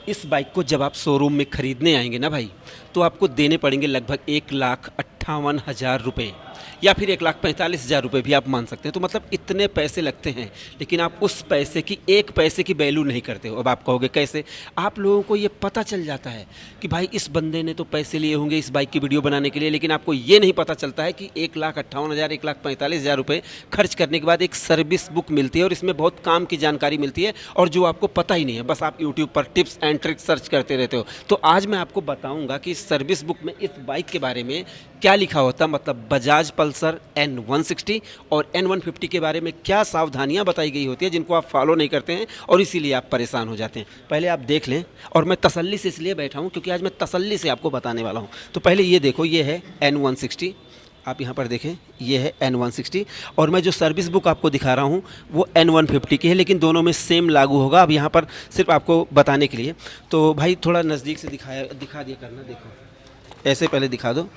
इस बाइक को जब आप शोरूम में ख़रीदने आएंगे ना भाई, तो आपको देने पड़ेंगे लगभग 1,58,000 रुपये या फिर 1,45,000 रुपये भी आप मान सकते हैं। तो मतलब इतने पैसे लगते हैं, लेकिन आप उस पैसे की एक पैसे की वैल्यू नहीं करते हो। अब आप कहोगे कैसे? आप लोगों को ये पता चल जाता है कि भाई इस बंदे ने तो पैसे लिए होंगे इस बाइक की वीडियो बनाने के लिए, लेकिन आपको ये नहीं पता चलता है कि 1,58,000 1,45,000 रुपये खर्च करने के बाद एक सर्विस बुक मिलती है और इसमें बहुत काम की जानकारी मिलती है और जो आपको पता ही नहीं है। बस आप यूट्यूब पर टिप्स एंड ट्रिक्स सर्च करते रहते हो। तो आज मैं आपको बताऊंगा कि इस सर्विस बुक में इस बाइक के बारे में क्या लिखा होता है, मतलब बजाज पल्सर N160 और N150 के बारे में क्या सावधानियां बताई गई होती है जिनको आप फॉलो नहीं करते हैं और इसीलिए आप परेशान हो जाते हैं। पहले आप देख लें, और मैं तसल्ली से इसलिए बैठा हूं क्योंकि आज मैं तसल्ली से आपको बताने वाला हूं। तो पहले ये देखो, ये है N160, आप यहाँ पर देखें, ये है N160 और मैं जो सर्विस बुक आपको दिखा रहा हूँ वो N150 की है, लेकिन दोनों में सेम लागू होगा। अब यहाँ पर सिर्फ आपको बताने के लिए, तो भाई थोड़ा नज़दीक से दिखा दिया करना। देखो ऐसे पहले दिखा दो।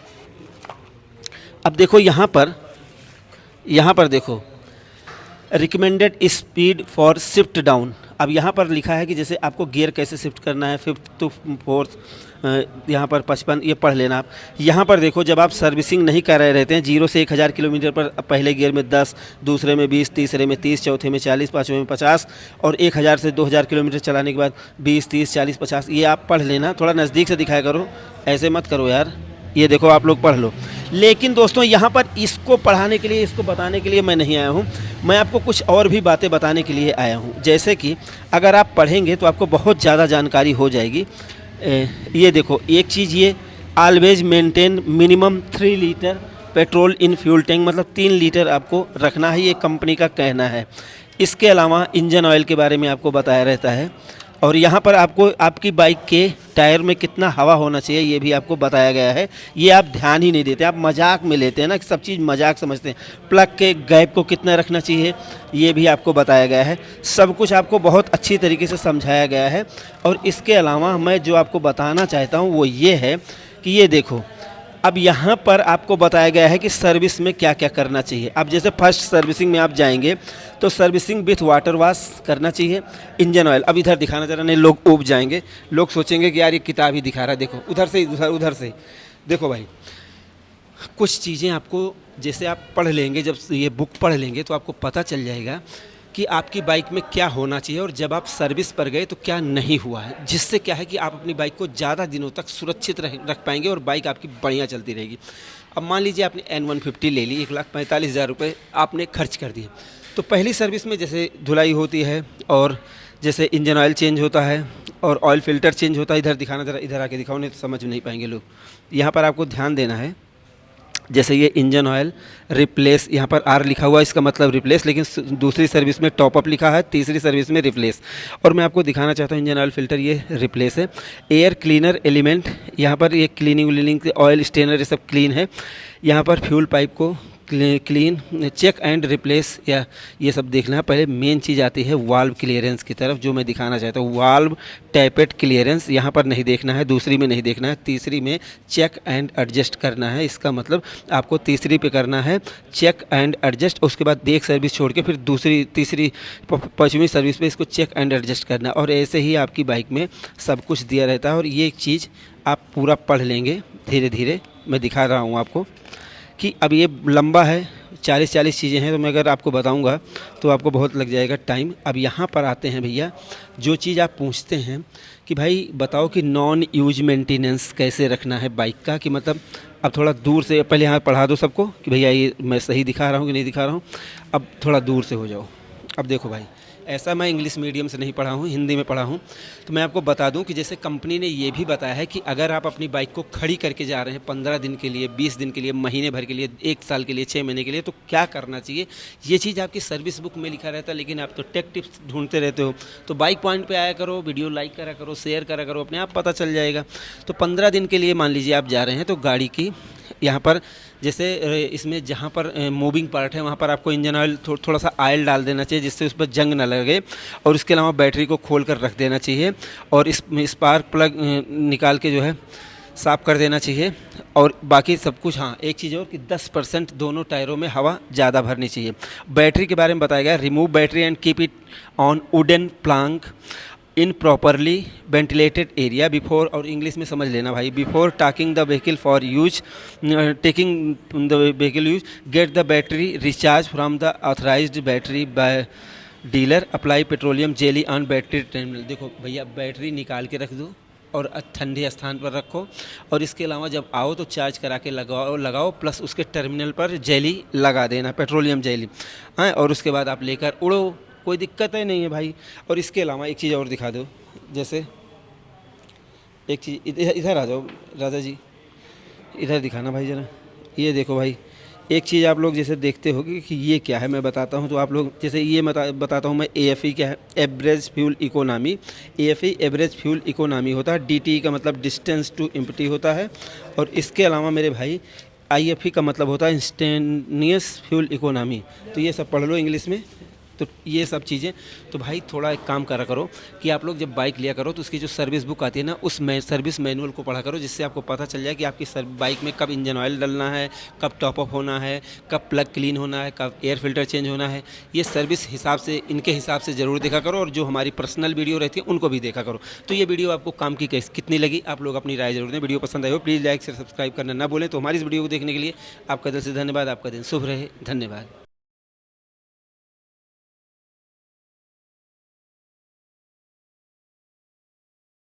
अब देखो यहाँ पर देखो, recommended speed for shift down. अब यहाँ पर लिखा है कि जैसे आपको गियर कैसे शिफ्ट करना है, 5th to 4th, यहाँ पर 55, ये पढ़ लेना आप। यहाँ पर देखो, जब आप सर्विसिंग नहीं कर रहे रहते हैं, 0 से 1,000 किलोमीटर पर पहले गियर में 10, दूसरे में 20, तीसरे में 30, चौथे में 40, पाँचवें में 50 और 1,000 से 2,000 किलोमीटर चलाने के बाद 20, 30, 40, 50, ये आप पढ़ लेना। थोड़ा नज़दीक से दिखाया करो, ऐसे मत करो यार। ये देखो आप लोग पढ़ लो। लेकिन दोस्तों यहाँ पर इसको पढ़ाने के लिए, इसको बताने के लिए मैं नहीं आया हूँ। मैं आपको कुछ और भी बातें बताने के लिए आया हूँ। जैसे कि अगर आप पढ़ेंगे तो आपको बहुत ज़्यादा जानकारी हो जाएगी। ये देखो, एक चीज़, ये always maintain minimum 3 litre petrol in fuel tank, मतलब 3 लीटर आपको रखना है, ये कंपनी का कहना है। इसके अलावा इंजन ऑयल के बारे में आपको बताया रहता है और यहाँ पर आपको आपकी बाइक के टायर में कितना हवा होना चाहिए ये भी आपको बताया गया है। ये आप ध्यान ही नहीं देते, आप मजाक में लेते हैं ना, सब चीज़ मजाक समझते हैं। प्लग के गैप को कितना रखना चाहिए ये भी आपको बताया गया है। सब कुछ आपको बहुत अच्छी तरीके से समझाया गया है। और इसके अलावा मैं जो आपको बताना चाहता हूँ वो ये है कि ये देखो, अब यहाँ पर आपको बताया गया है कि सर्विस में क्या क्या करना चाहिए। अब जैसे फर्स्ट सर्विसिंग में आप जाएंगे तो सर्विसिंग विथ वाटर वॉश करना चाहिए। इंजन ऑयल, अब इधर दिखाना चाह रहा नहीं, लोग ऊब जाएंगे, लोग सोचेंगे कि यार ये किताब ही दिखा रहा है। देखो उधर से उधर से देखो भाई, कुछ चीज़ें आपको जैसे आप पढ़ लेंगे, जब ये बुक पढ़ लेंगे तो आपको पता चल जाएगा कि आपकी बाइक में क्या होना चाहिए और जब आप सर्विस पर गए तो क्या नहीं हुआ है, जिससे क्या है कि आप अपनी बाइक को ज़्यादा दिनों तक सुरक्षित रख पाएंगे और बाइक आपकी बढ़िया चलती रहेगी। अब मान लीजिए आपने N150 ले ली, 1,45,000 रुपये आपने खर्च कर दिए। तो पहली सर्विस में जैसे धुलाई होती है और जैसे इंजन ऑयल चेंज होता है और ऑयल फिल्टर चेंज होता है। इधर दिखाना ज़रा, इधर आके दिखाओ, नहीं तो समझ नहीं पाएंगे लोग। यहाँ पर आपको ध्यान देना है, जैसे ये इंजन ऑयल रिप्लेस, यहाँ पर आर लिखा हुआ है, इसका मतलब रिप्लेस, लेकिन दूसरी सर्विस में टॉपअप लिखा है, तीसरी सर्विस में रिप्लेस। और मैं आपको दिखाना चाहता हूँ इंजन ऑयल फिल्टर, ये रिप्लेस है। एयर क्लीनर एलिमेंट, यहाँ पर ये क्लीनिंग ऑयल स्टेनर ये सब क्लीन है। यहाँ पर फ्यूल पाइप को क्लीन, चेक एंड रिप्लेस, या ये सब देखना है। पहले मेन चीज़ आती है वाल्व क्लियरेंस की तरफ, जो मैं दिखाना चाहता हूँ। वाल्व टैपेट क्लियरेंस यहाँ पर नहीं देखना है, दूसरी में नहीं देखना है, तीसरी में चेक एंड एडजस्ट करना है। इसका मतलब आपको तीसरी पे करना है चेक एंड एडजस्ट, उसके बाद एक सर्विस छोड़ के फिर दूसरी, तीसरी, पाँचवीं सर्विस पे इसको चेक एंड एडजस्ट करना है। और ऐसे ही आपकी बाइक में सब कुछ दिया रहता है और ये एक चीज़ आप पूरा पढ़ लेंगे धीरे धीरे। मैं दिखा रहा हूँ आपको कि अब ये लंबा है, 40 चीज़ें हैं, तो मैं अगर आपको बताऊंगा तो आपको बहुत लग जाएगा टाइम। अब यहाँ पर आते हैं भैया, जो चीज़ आप पूछते हैं कि भाई बताओ कि नॉन यूज मेंटेनेंस कैसे रखना है बाइक का, कि मतलब अब थोड़ा दूर से, पहले यहाँ पढ़ा दो सबको कि भैया ये मैं सही दिखा रहा हूँ कि नहीं दिखा रहा हूँ। अब थोड़ा दूर से हो जाओ। अब देखो भाई, ऐसा मैं इंग्लिश मीडियम से नहीं पढ़ा हूँ, हिंदी में पढ़ा हूँ। तो मैं आपको बता दूं कि जैसे कंपनी ने ये भी बताया है कि अगर आप अपनी बाइक को खड़ी करके जा रहे हैं 15 दिन के लिए, 20 दिन के लिए, महीने भर के लिए, 1 साल के लिए, 6 महीने के लिए, तो क्या करना चाहिए, ये चीज़ आपकी सर्विस बुक में लिखा रहता है। लेकिन आप तो टेक टिप्स ढूंढते रहते हो। तो बाइक पॉइंट पर आया करो, वीडियो लाइक करा करो, शेयर करा करो, अपने आप पता चल जाएगा। तो 15 दिन के लिए मान लीजिए आप जा रहे हैं, तो गाड़ी की यहाँ पर जैसे इसमें जहाँ पर मूविंग पार्ट है वहाँ पर आपको इंजन ऑयल थोड़ा सा ऑयल डाल देना चाहिए, जिससे उस पर जंग ना लगे। और इसके अलावा बैटरी को खोल कर रख देना चाहिए और इस स्पार्क प्लग निकाल के जो है साफ़ कर देना चाहिए। और बाकी सब कुछ, हाँ एक चीज़ और कि 10% दोनों टायरों में हवा ज़्यादा भरनी चाहिए। बैटरी के बारे में बताया गया, remove battery and keep it on wooden plank. In properly ventilated area before, और इंग्लिश में समझ लेना भाई, before talking the vehicle for use, taking the vehicle use, get the battery recharge from the authorised battery by dealer, apply petroleum jelly on battery terminal. देखो भैया, battery निकाल के रख दो और ठंडे स्थान पर रखो, और इसके अलावा जब आओ तो चार्ज करा के लगाओ प्लस उसके टर्मिनल पर जेली लगा देना, पेट्रोलियम जेली। हाँ, और उसके बाद आप लेकर उड़ो, कोई दिक्कत ही नहीं है भाई। और इसके अलावा एक चीज़ और दिखा दो, जैसे एक चीज़ इधर आ जाओ राजा जी, इधर दिखाना भाई ज़रा। ये देखो भाई, एक चीज़ आप लोग जैसे देखते होगे कि ये क्या है, मैं बताता हूँ तो आप लोग, जैसे ये बताता हूँ मैं, AFE क्या है, average fuel economy. AFE average fuel economy होता है, DTE का मतलब डिस्टेंस टू एम्प्टी होता है, और इसके अलावा मेरे भाई IFE का मतलब होता है इंस्टेंटेनियस फ्यूल इकोनॉमी। तो ये सब पढ़ लो इंग्लिश में, तो ये सब चीज़ें। तो भाई थोड़ा एक काम करा करो कि आप लोग जब बाइक लिया करो तो उसकी जो सर्विस बुक आती है ना, उस सर्विस मैनुअल को पढ़ा करो, जिससे आपको पता चल जाए कि आपकी बाइक में कब इंजन ऑयल डलना है, कब टॉपअप होना है, कब प्लग क्लीन होना है, कब एयर फिल्टर चेंज होना है। ये सर्विस हिसाब से, इनके हिसाब से ज़रूर देखा करो, और जो हमारी पर्सनल वीडियो रहती है उनको भी देखा करो। तो ये वीडियो आपको काम की कितनी लगी, आप लोग अपनी राय जरूर दें। वीडियो पसंद आई हो प्लीज़ लाइक शेयर सब्सक्राइब करना ना बोलें। तो हमारी इस वीडियो को देखने के लिए आपका दिल से धन्यवाद। आपका दिन शुभ रहे, धन्यवाद।